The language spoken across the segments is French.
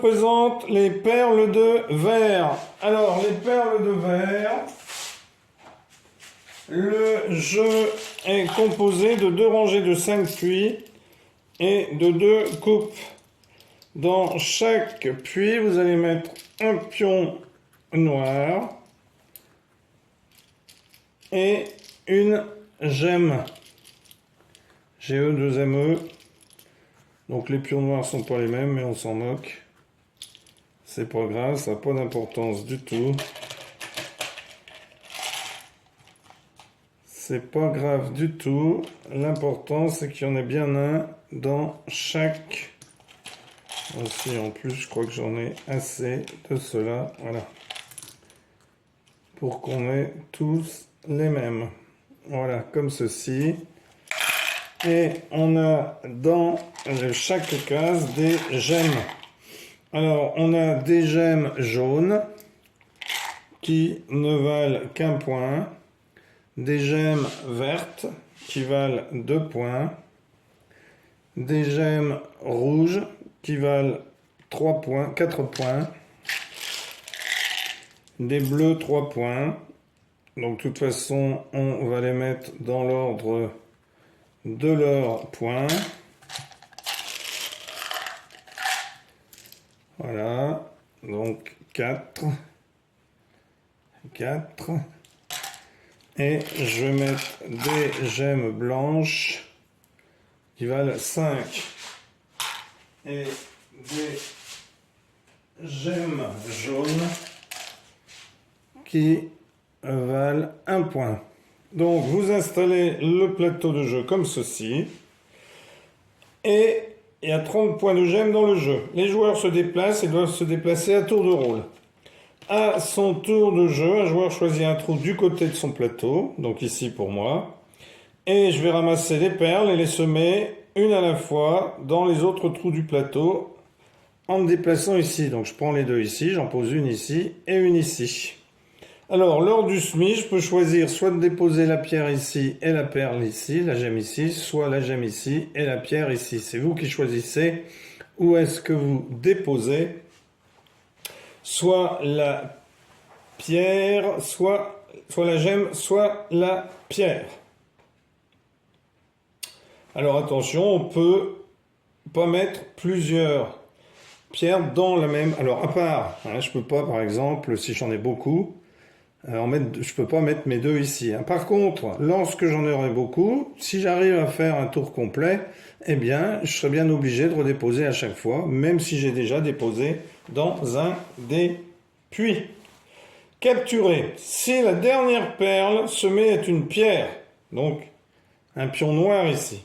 représente les perles de verre. Alors, les perles de verre, le jeu est composé de 2 rangées de 5 puits et de 2 coupes. Dans chaque puits, vous allez mettre un pion noir et une gemme. GE2ME. Donc les pions noirs sont pas les mêmes, mais on s'en moque. C'est pas grave, ça n'a pas d'importance du tout. C'est pas grave du tout. L'important, c'est qu'il y en ait bien un dans chaque. Aussi, en plus, je crois que j'en ai assez de cela. Voilà. Pour qu'on ait tous les mêmes. Voilà, comme ceci. Et on a dans chaque case des gemmes. Alors, on a des gemmes jaunes qui ne valent qu'un point. Des gemmes vertes qui valent 2 points. Des gemmes rouges qui valent 3 points, 4 points. Des bleus 3 points. Donc, de toute façon, on va les mettre dans l'ordre de leurs points. Voilà, donc 4. Et je vais mettre des gemmes blanches qui valent 5. Et des gemmes jaunes qui valent 1 point. Donc vous installez le plateau de jeu comme ceci. Et il y a 30 points de gemmes dans le jeu. Les joueurs se déplacent et doivent se déplacer à tour de rôle. À son tour de jeu, un joueur choisit un trou du côté de son plateau, donc ici pour moi. Et je vais ramasser les perles et les semer une à la fois dans les autres trous du plateau en me déplaçant ici. Donc je prends les 2 ici, j'en pose une ici et une ici. Alors, lors du semis, je peux choisir soit de déposer la pierre ici et la perle ici, la gemme ici, soit la gemme ici et la pierre ici. C'est vous qui choisissez où est-ce que vous déposez soit la pierre, soit la gemme, soit la pierre. Alors attention, on peut pas mettre plusieurs pierres dans la même... Alors à part, hein, je peux pas par exemple, si j'en ai beaucoup, je peux pas mettre mes 2 ici. Hein. Par contre, lorsque j'en aurai beaucoup, si j'arrive à faire un tour complet, eh bien, je serai bien obligé de redéposer à chaque fois, même si j'ai déjà déposé dans un des puits. Capturer. Si la dernière perle semée est une pierre, donc un pion noir ici,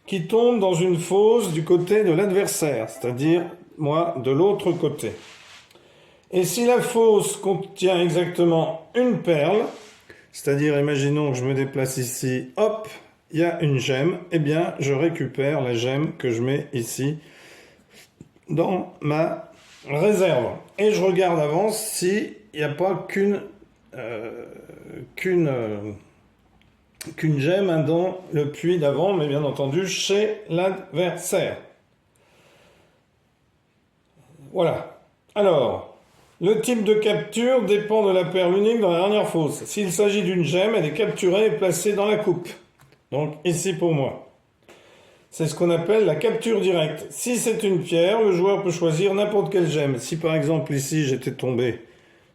qui tombe dans une fosse du côté de l'adversaire, c'est-à-dire, moi, de l'autre côté. Et si la fosse contient exactement une perle, c'est-à-dire, imaginons que je me déplace ici, hop, il y a une gemme, eh bien, je récupère la gemme que je mets ici dans ma réserve. Et je regarde avant s'il n'y a pas qu'une gemme hein, dans le puits d'avant, mais bien entendu chez l'adversaire. Voilà. Alors... le type de capture dépend de la perle unique dans la dernière fosse. S'il s'agit d'une gemme, elle est capturée et placée dans la coupe. Donc ici pour moi. C'est ce qu'on appelle la capture directe. Si c'est une pierre, le joueur peut choisir n'importe quelle gemme. Si par exemple ici j'étais tombé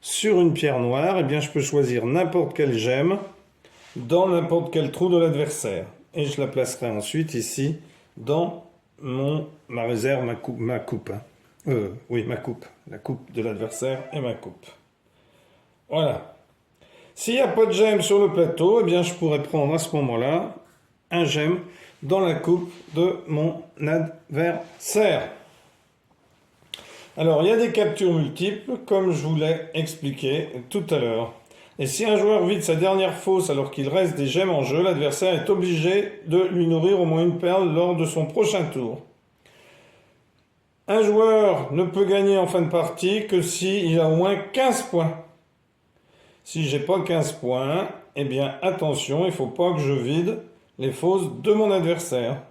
sur une pierre noire, eh bien je peux choisir n'importe quelle gemme dans n'importe quel trou de l'adversaire. Et je la placerai ensuite ici dans ma réserve, ma coupe. Hein. Oui, ma coupe. La coupe de l'adversaire et ma coupe. Voilà. S'il n'y a pas de gemme sur le plateau, eh bien, je pourrais prendre à ce moment-là un gemme dans la coupe de mon adversaire. Alors, il y a des captures multiples, comme je vous l'ai expliqué tout à l'heure. Et si un joueur vide sa dernière fosse alors qu'il reste des gemmes en jeu, l'adversaire est obligé de lui nourrir au moins une perle lors de son prochain tour. Un joueur ne peut gagner en fin de partie que s'il a au moins 15 points. Si j'ai pas 15 points, eh bien attention, il ne faut pas que je vide les fosses de mon adversaire.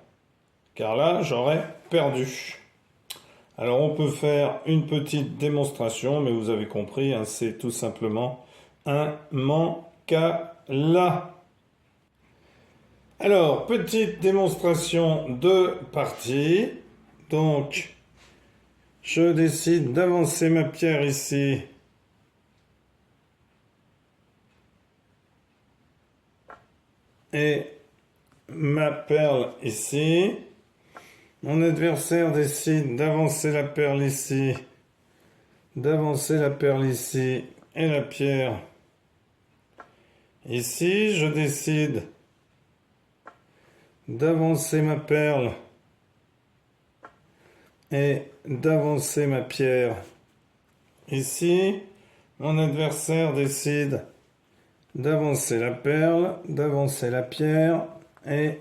Car là, j'aurais perdu. Alors on peut faire une petite démonstration, mais vous avez compris, hein, c'est tout simplement un Mancala. Alors, petite démonstration de partie. Donc, je décide d'avancer ma pierre ici. Et ma perle ici. Mon adversaire décide d'avancer la perle ici, d'avancer la perle ici et la pierre ici. Je décide d'avancer ma perle et d'avancer ma pierre ici. Mon adversaire décide d'avancer la perle, d'avancer la pierre et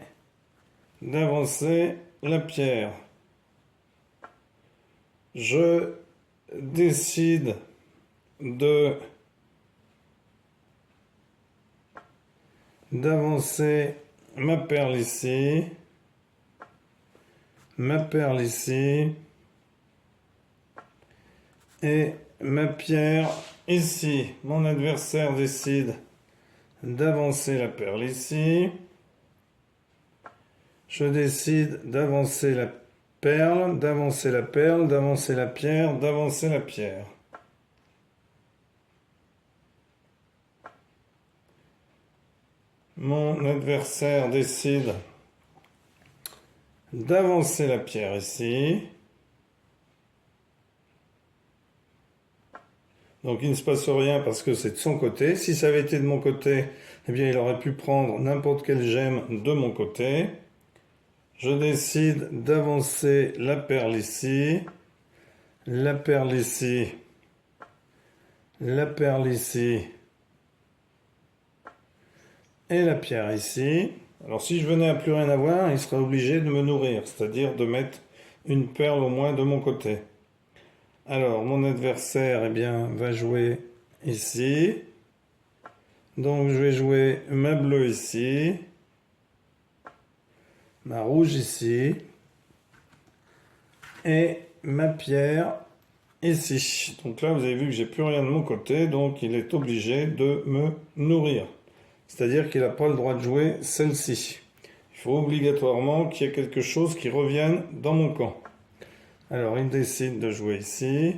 d'avancer la pierre. Je décide d'avancer ma perle ici, ma perle ici et ma pierre ici. Mon adversaire décide d'avancer la perle ici. Je décide d'avancer la perle, d'avancer la perle, d'avancer la pierre, d'avancer la pierre. Mon adversaire décide d'avancer la pierre ici. Donc il ne se passe rien parce que c'est de son côté. Si ça avait été de mon côté, eh bien il aurait pu prendre n'importe quelle gemme de mon côté. Je décide d'avancer la perle ici, la perle ici, la perle ici et la pierre ici. Alors si je venais à plus rien avoir, il serait obligé de me nourrir, c'est-à-dire de mettre une perle au moins de mon côté. Alors mon adversaire eh bien, va jouer ici. Donc je vais jouer ma bleue ici, ma rouge ici et ma pierre ici. Donc là vous avez vu que j'ai plus rien de mon côté, donc il est obligé de me nourrir. C'est-à-dire qu'il n'a pas le droit de jouer celle-ci. Il faut obligatoirement qu'il y ait quelque chose qui revienne dans mon camp. Alors il décide de jouer ici,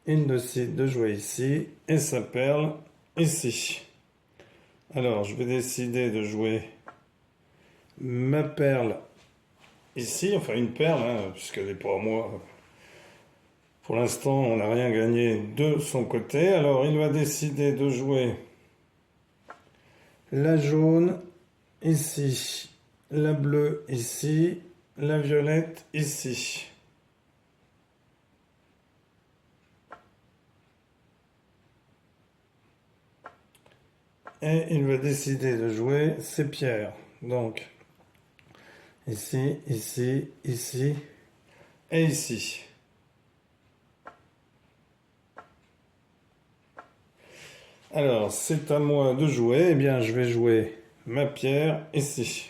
il décide de jouer ici et sa perle ici. Alors je vais décider de jouer ma perle ici, enfin une perle, hein, puisqu'elle n'est pas à moi. Pour l'instant, on n'a rien gagné de son côté. Alors il va décider de jouer la jaune ici, la bleue ici, la violette ici. Et il va décider de jouer ses pierres. Donc, ici, ici, ici et ici. Alors, c'est à moi de jouer. Eh bien, je vais jouer ma pierre ici.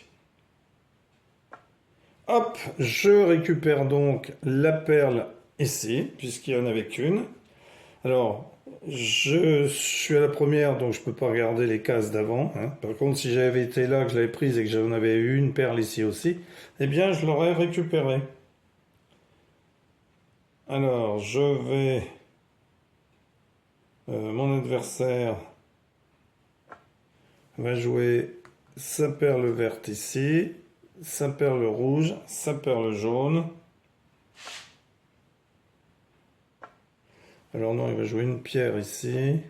Hop, je récupère donc la perle ici, puisqu'il n'y en avait qu'une. Alors, je suis à la première, donc je ne peux pas regarder les cases d'avant, hein. Par contre, si j'avais été là, que je l'avais prise et que j'en avais eu une perle ici aussi, eh bien, je l'aurais récupérée. Alors, je vais... mon adversaire va jouer sa perle verte ici, sa perle rouge, sa perle jaune. Alors non, il va jouer une pierre ici,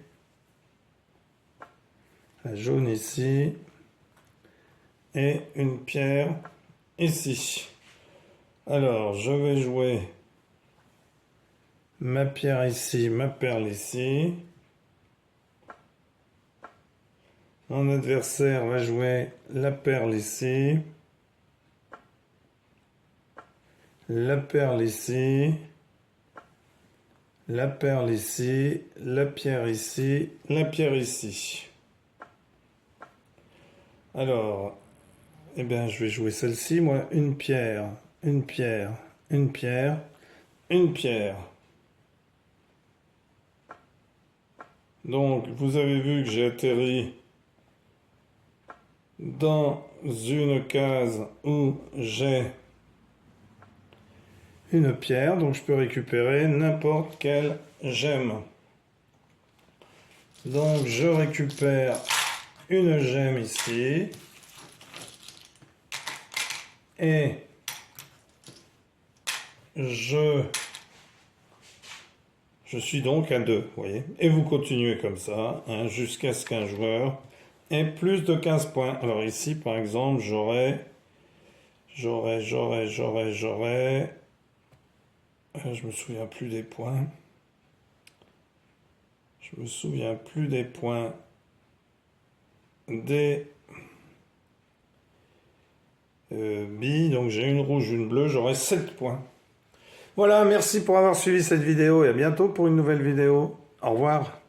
la jaune ici, et une pierre ici. Alors, je vais jouer ma pierre ici, ma perle ici. Mon adversaire va jouer la perle ici, la perle ici, la perle ici, la pierre ici, la pierre ici. Alors, eh bien, je vais jouer celle-ci, moi, une pierre, une pierre, une pierre, une pierre. Donc, vous avez vu que j'ai atterri dans une case où j'ai une pierre, donc je peux récupérer n'importe quelle gemme. Donc, je récupère une gemme ici et je suis donc à 2, vous voyez. Et vous continuez comme ça, hein, jusqu'à ce qu'un joueur ait plus de 15 points. Alors ici, par exemple, j'aurais... Je me souviens plus des points. Je me souviens plus des points des billes. Donc j'ai une rouge, une bleue, j'aurai 7 points. Voilà, merci pour avoir suivi cette vidéo et à bientôt pour une nouvelle vidéo. Au revoir.